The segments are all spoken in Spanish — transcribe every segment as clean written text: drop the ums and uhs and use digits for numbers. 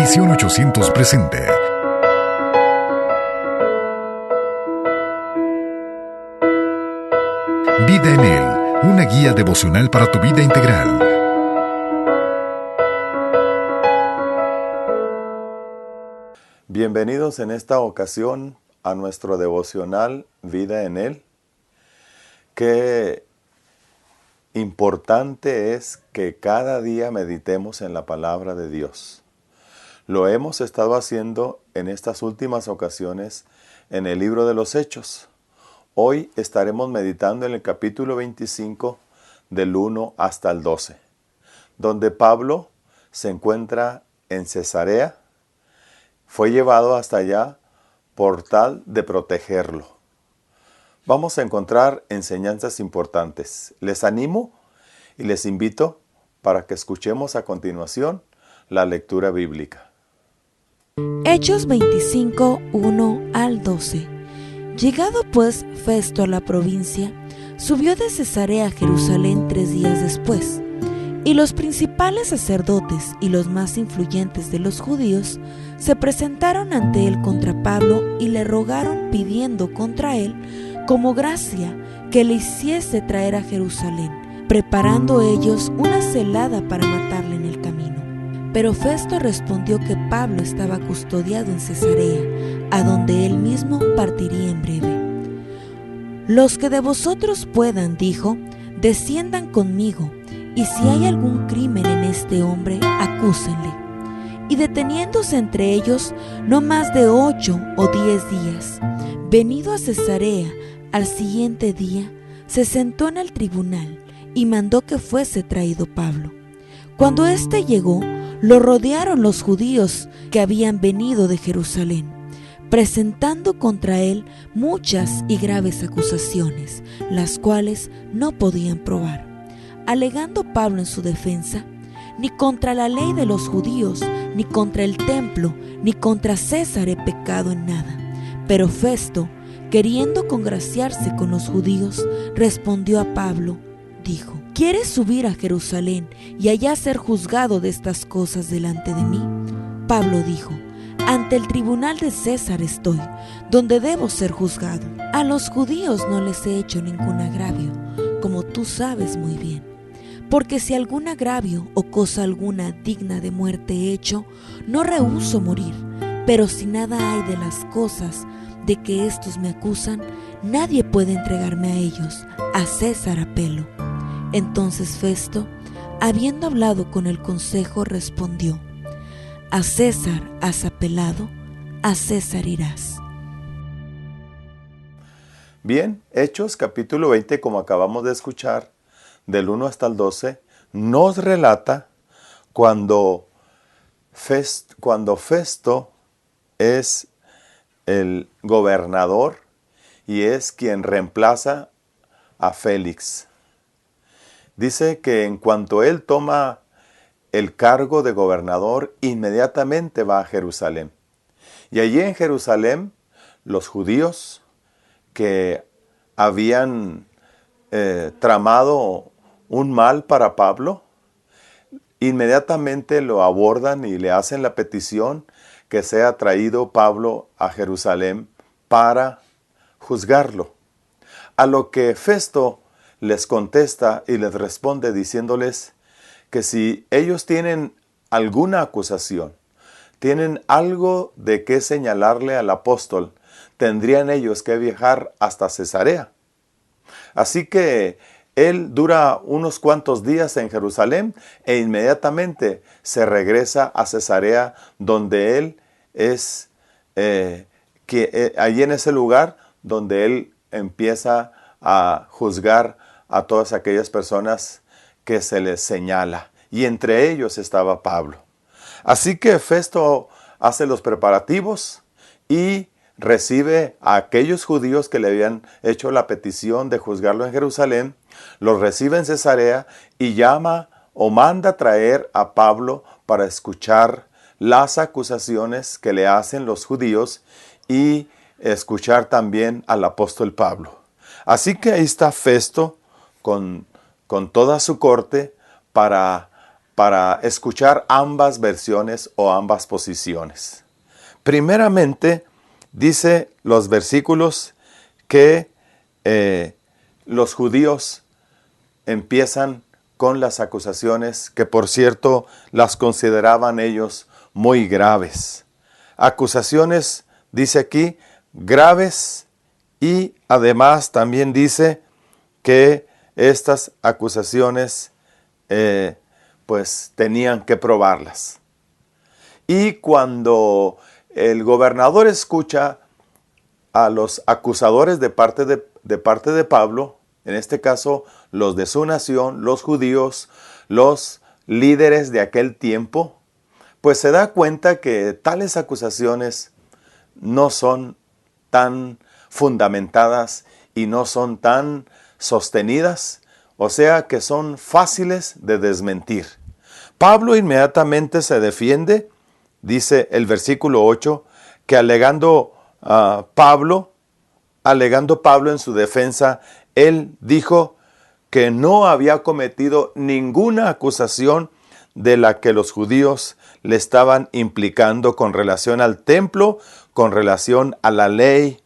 Misión 800 presenta Vida en Él, una guía devocional para tu vida integral. Bienvenidos en esta ocasión a nuestro devocional Vida en Él. Qué importante es que cada día meditemos en la palabra de Dios. Lo hemos estado haciendo en estas últimas ocasiones en el libro de los Hechos. Hoy estaremos meditando en el capítulo 25 del 1 hasta el 12, donde Pablo se encuentra en Cesarea. Fue llevado hasta allá por tal de protegerlo. Vamos a encontrar enseñanzas importantes. Les animo y les invito para que escuchemos a continuación la lectura bíblica. Hechos 25, 1 al 12. Llegado pues Festo a la provincia, subió de Cesarea a Jerusalén 3 días después. Y los principales sacerdotes y los más influyentes de los judíos se presentaron ante él contra Pablo y le rogaron pidiendo contra él como gracia que le hiciese traer a Jerusalén, preparando ellos una celada para matarle en el camino. Pero Festo respondió que Pablo estaba custodiado en Cesarea, a donde él mismo partiría en breve. Los que de vosotros puedan, dijo, desciendan conmigo, y si hay algún crimen en este hombre, acúsenle. Y deteniéndose entre ellos no más de 8 o 10 días, venido a Cesarea al siguiente día, se sentó en el tribunal y mandó que fuese traído Pablo. Cuando éste llegó, lo rodearon los judíos que habían venido de Jerusalén, presentando contra él muchas y graves acusaciones, las cuales no podían probar. Alegando Pablo en su defensa, ni contra la ley de los judíos, ni contra el templo, ni contra César he pecado en nada. Pero Festo, queriendo congraciarse con los judíos, respondió a Pablo, dijo: ¿Quieres subir a Jerusalén y allá ser juzgado de estas cosas delante de mí? Pablo dijo: ante el tribunal de César estoy, donde debo ser juzgado. A los judíos no les he hecho ningún agravio, como tú sabes muy bien. Porque si algún agravio o cosa alguna digna de muerte he hecho, no rehúso morir. Pero si nada hay de las cosas de que estos me acusan, nadie puede entregarme a ellos, a César apelo. Entonces Festo, habiendo hablado con el consejo, respondió: a César has apelado, a César irás. Bien, Hechos capítulo 20, como acabamos de escuchar, del 1 hasta el 12, nos relata cuando Festo es el gobernador y es quien reemplaza a Félix. Dice que en cuanto él toma el cargo de gobernador, inmediatamente va a Jerusalén. Y allí en Jerusalén, los judíos que habían tramado un mal para Pablo, inmediatamente lo abordan y le hacen la petición que sea traído Pablo a Jerusalén para juzgarlo. A lo que Festo les contesta y les responde diciéndoles que si ellos tienen alguna acusación, tienen algo de qué señalarle al apóstol, tendrían ellos que viajar hasta Cesarea. Así que él dura unos cuantos días en Jerusalén e inmediatamente se regresa a Cesarea, donde él es, allí en ese lugar donde él empieza a juzgar a todas aquellas personas que se les señala. Y entre ellos estaba Pablo. Así que Festo hace los preparativos y recibe a aquellos judíos que le habían hecho la petición de juzgarlo en Jerusalén, los recibe en Cesarea y llama o manda traer a Pablo para escuchar las acusaciones que le hacen los judíos y escuchar también al apóstol Pablo. Así que ahí está Festo con toda su corte para para escuchar ambas versiones o ambas posiciones. Primeramente, dice los versículos que los judíos empiezan con las acusaciones que, por cierto, las consideraban ellos muy graves. Acusaciones, dice aquí, graves, y además también dice que estas acusaciones pues tenían que probarlas. Y cuando el gobernador escucha a los acusadores de parte de Pablo, en este caso los de su nación, los judíos, los líderes de aquel tiempo, pues se da cuenta que tales acusaciones no son tan fundamentadas y no son tan sostenidas, o sea que son fáciles de desmentir. Pablo inmediatamente se defiende, dice el versículo 8, que alegando Pablo en su defensa, él dijo que no había cometido ninguna acusación de la que los judíos le estaban implicando con relación al templo, con relación a la ley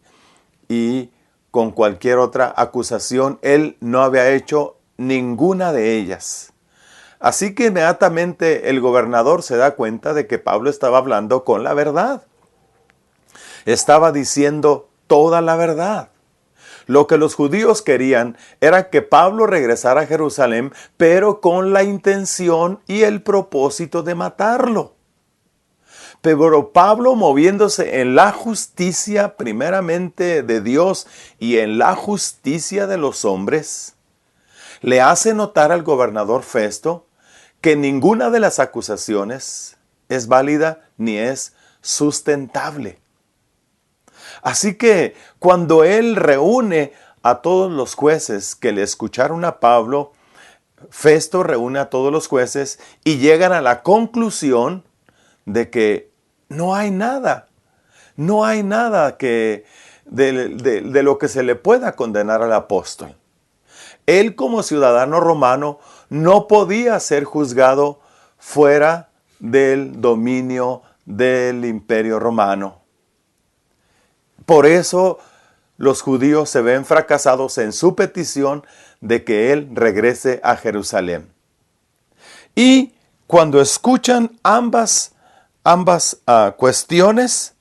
y con cualquier otra acusación. Él no había hecho ninguna de ellas. Así que inmediatamente el gobernador se da cuenta de que Pablo estaba hablando con la verdad. Estaba diciendo toda la verdad. Lo que los judíos querían era que Pablo regresara a Jerusalén, pero con la intención y el propósito de matarlo. Pero Pablo, moviéndose en la justicia primeramente de Dios y en la justicia de los hombres, le hace notar al gobernador Festo que ninguna de las acusaciones es válida ni es sustentable. Así que cuando él reúne a todos los jueces que le escucharon a Pablo, Festo reúne a todos los jueces y llegan a la conclusión de que no hay nada que de lo que se le pueda condenar al apóstol. Él, como ciudadano romano, no podía ser juzgado fuera del dominio del Imperio Romano. Por eso los judíos se ven fracasados en su petición de que él regrese a Jerusalén. Y cuando escuchan ambas cuestiones,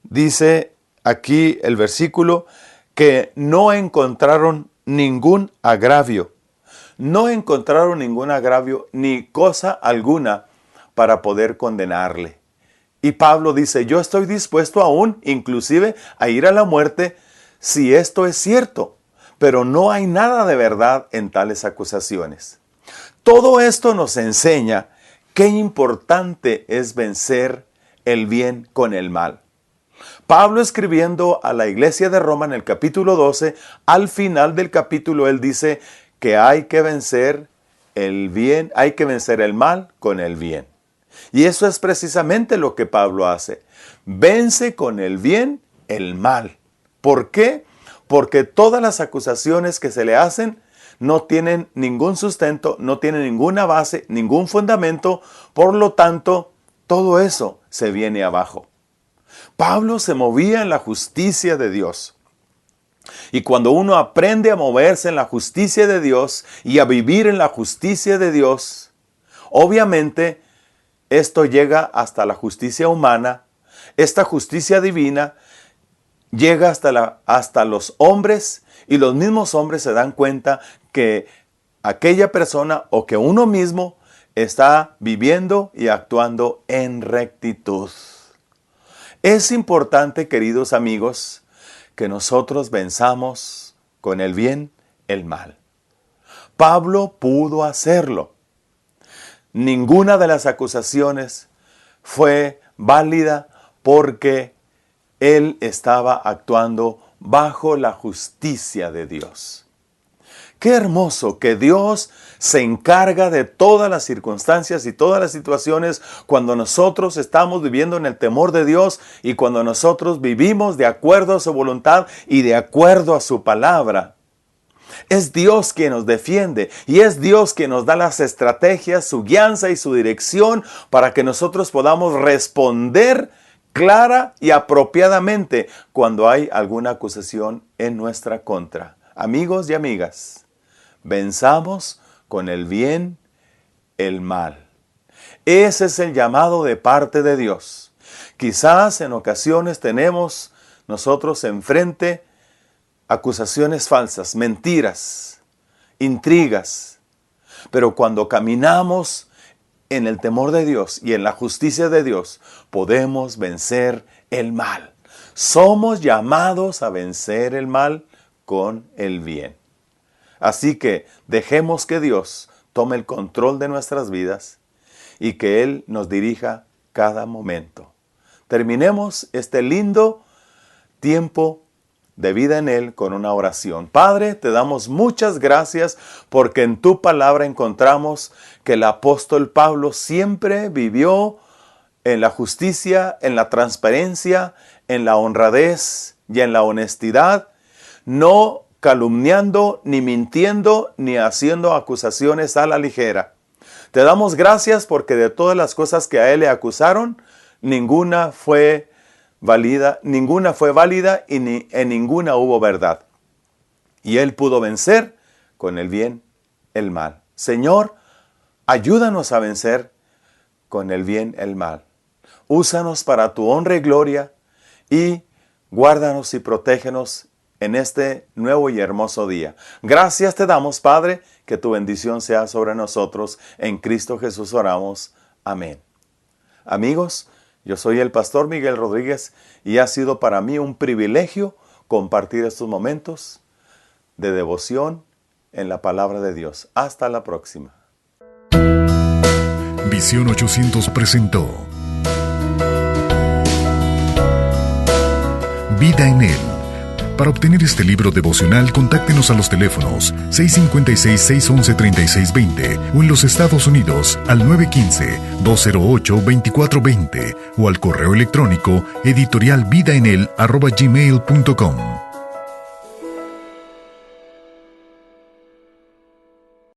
dice aquí el versículo que no encontraron ningún agravio. No encontraron ningún agravio ni cosa alguna para poder condenarle. Y Pablo dice, yo estoy dispuesto aún, inclusive, a ir a la muerte si esto es cierto. Pero no hay nada de verdad en tales acusaciones. Todo esto nos enseña qué importante es vencer el bien con el mal. Pablo, escribiendo a la iglesia de Roma en el capítulo 12, al final del capítulo él dice que hay que vencer el bien, hay que vencer el mal con el bien. Y eso es precisamente lo que Pablo hace. Vence con el bien el mal. ¿Por qué? Porque todas las acusaciones que se le hacen no tienen ningún sustento, no tienen ninguna base, ningún fundamento. Por lo tanto, todo eso se viene abajo. Pablo se movía en la justicia de Dios. Y cuando uno aprende a moverse en la justicia de Dios y a vivir en la justicia de Dios, obviamente esto llega hasta la justicia humana. Esta justicia divina llega hasta los hombres, y los mismos hombres se dan cuenta que aquella persona o que uno mismo está viviendo y actuando en rectitud. Es importante, queridos amigos, que nosotros venzamos con el bien el mal. Pablo pudo hacerlo. Ninguna de las acusaciones fue válida porque él estaba actuando bajo la justicia de Dios. Qué hermoso que Dios se encarga de todas las circunstancias y todas las situaciones cuando nosotros estamos viviendo en el temor de Dios y cuando nosotros vivimos de acuerdo a su voluntad y de acuerdo a su palabra. Es Dios quien nos defiende y es Dios quien nos da las estrategias, su guianza y su dirección para que nosotros podamos responder clara y apropiadamente cuando hay alguna acusación en nuestra contra. Amigos y amigas, venzamos con el bien el mal. Ese es el llamado de parte de Dios. Quizás en ocasiones tenemos nosotros enfrente acusaciones falsas, mentiras, intrigas. Pero cuando caminamos en el temor de Dios y en la justicia de Dios, podemos vencer el mal. Somos llamados a vencer el mal con el bien. Así que dejemos que Dios tome el control de nuestras vidas y que Él nos dirija cada momento. Terminemos este lindo tiempo de vida en Él con una oración. Padre, te damos muchas gracias porque en tu palabra encontramos que el apóstol Pablo siempre vivió en la justicia, en la transparencia, en la honradez y en la honestidad, no calumniando, ni mintiendo, ni haciendo acusaciones a la ligera. Te damos gracias porque de todas las cosas que a él le acusaron, ninguna fue válida y en ninguna hubo verdad. Y él pudo vencer con el bien el mal. Señor, ayúdanos a vencer con el bien el mal. Úsanos para tu honra y gloria y guárdanos y protégenos en este nuevo y hermoso día. Gracias te damos, Padre, que tu bendición sea sobre nosotros. En Cristo Jesús oramos. Amén. Amigos, yo soy el pastor Miguel Rodríguez y ha sido para mí un privilegio compartir estos momentos de devoción en la palabra de Dios. Hasta la próxima. Visión 800 presentó Vida en Él. Para obtener este libro devocional, contáctenos a los teléfonos 656-611-3620 o en los Estados Unidos al 915-208-2420 o al correo electrónico editorialvidaenel@gmail.com.